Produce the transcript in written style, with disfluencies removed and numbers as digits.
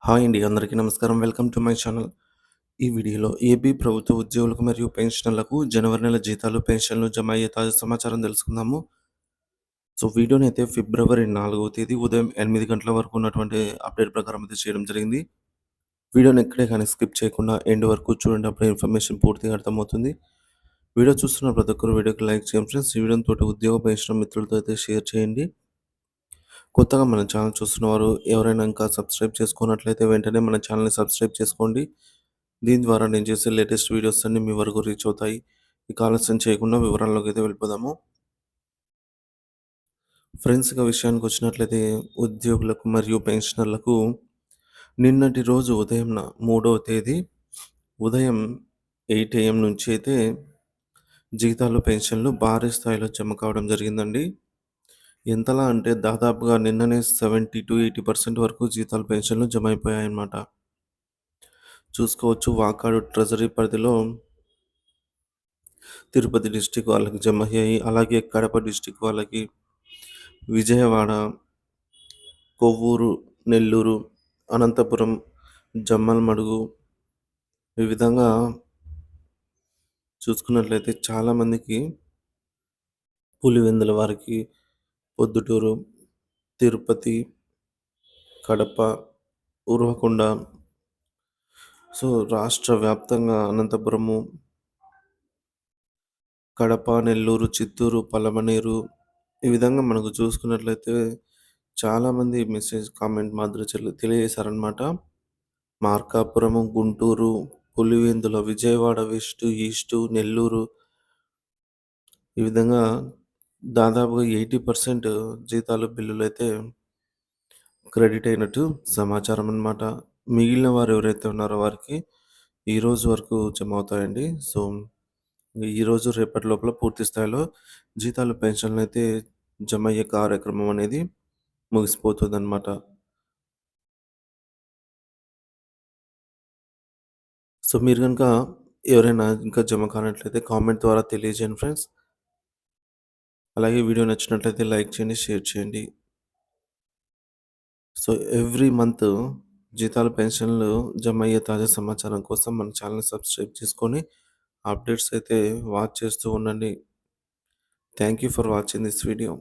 Hi అండి. అందరికీ నమస్కారం. Welcome to my channel. ఈ వీడియోలో ఏపీ ప్రభుత్వ ఉద్యోగులకు మరియు పెన్షనర్లకు జనవరి నెల జీతాలు, పెన్షన్లు జమ అయ్యే తాజా సమాచారం తెలుసుకుందాము. వీడియోని అయితే ఫిబ్రవరి 4వ తేదీ ఉదయం 8 గంటల వరకు ఉన్నటువంటి అప్డేట్ ప్రకారం అయితే చేయడం జరిగింది. వీడియోని ఎక్కడే కానీ స్కిప్ చేయకుండా ఎండ్ వరకు చూడండి. అప్పుడే ఇన్ఫర్మేషన్ పూర్తిగా అర్థమవుతుంది. వీడియో చూస్తున్న ప్రతి ఒక్కరు వీడియోకి లైక్ చేయండి ఫ్రెండ్స్. ఈ వీడియోని తోటి ఉద్యోగ పెన్షన్ మిత్రులతో అయితే షేర్ చేయండి. కొత్తగా మన ఛానల్ చూస్తున్నవారు ఎవరైనా ఇంకా సబ్స్క్రైబ్ చేసుకున్నట్లయితే వెంటనే మన ఛానల్‌ని సబ్స్క్రైబ్ చేసుకోండి. దీని ద్వారా నేను చేసే లేటెస్ట్ వీడియోస్ అన్నీ మీ వరకు రీచ్ అవుతాయి. ఇక ఆలస్యం చేయకుండా వివరాల్లోకి అయితే వెళ్ళిపోదాము. ఫ్రెండ్స్ ఇక విషయానికి వచ్చినట్లయితే ఉద్యోగులకు మరియు పెన్షనర్లకు నిన్నటి రోజు ఉదయం 3వ తేదీ ఉదయం 8 AM నుంచి అయితే జీతాలు, పెన్షన్లు భారీ స్థాయిలో జమ కావడం జరిగిందండి. ఎంతలా అంటే దాదాపుగా నిన్ననే 70-80% వరకు జీతాలు, పెన్షన్లు జమ అయిపోయాయన్నమాట. చూసుకోవచ్చు వాకాడు ట్రెజరీ పరిధిలో తిరుపతి డిస్ట్రిక్ట్ వాళ్ళకి జమ అయ్యాయి. అలాగే కడప డిస్ట్రిక్ట్ వాళ్ళకి, విజయవాడ, కొవ్వూరు, నెల్లూరు, అనంతపురం, జమ్మలమడుగు ఈ విధంగా చూసుకున్నట్లయితే చాలామందికి పులివెందుల వారికి, పొద్దుటూరు, తిరుపతి, కడప, ఉరవకొండ రాష్ట్ర వ్యాప్తంగా అనంతపురము, కడప, నెల్లూరు, చిత్తూరు, పలమనేరు ఈ విధంగా మనకు చూసుకున్నట్లయితే చాలామంది మెసేజ్ కామెంట్ మాదిరి తెలియజేశారనమాట. మార్కాపురము, గుంటూరు, పులివెందుల, విజయవాడ వెస్టు, ఈస్టు, నెల్లూరు ఈ విధంగా దాదాపుగా 80% జీతాలు, బిల్లులైతే క్రెడిట్ అయినట్టు సమాచారం అనమాట. మిగిలిన వారు ఎవరైతే ఉన్నారో వారికి ఈరోజు వరకు జమ అవుతాయండి. ఈరోజు రేపటి లోపల పూర్తి స్థాయిలో జీతాలు, పెన్షన్లు అయితే జమ అయ్యే కార్యక్రమం అనేది ముగిసిపోతుందన్నమాట. మీరు గనుక ఎవరైనా ఇంకా జమ కానట్లయితే కామెంట్ ద్వారా తెలియజేయండి ఫ్రెండ్స్. అలాగే వీడియో నచ్చినట్లయితే లైక్ చేయండి, షేర్ చేయండి. ఎవ్రీ మంత్ జీతాలు, పెన్షన్లు జమ అయ్యే తాజా సమాచారం కోసం మన ఛానల్‌ని సబ్స్క్రైబ్ చేసుకొని అప్డేట్స్ అయితే వాచ్ చేస్తూ ఉండండి. Thank you for watching this video.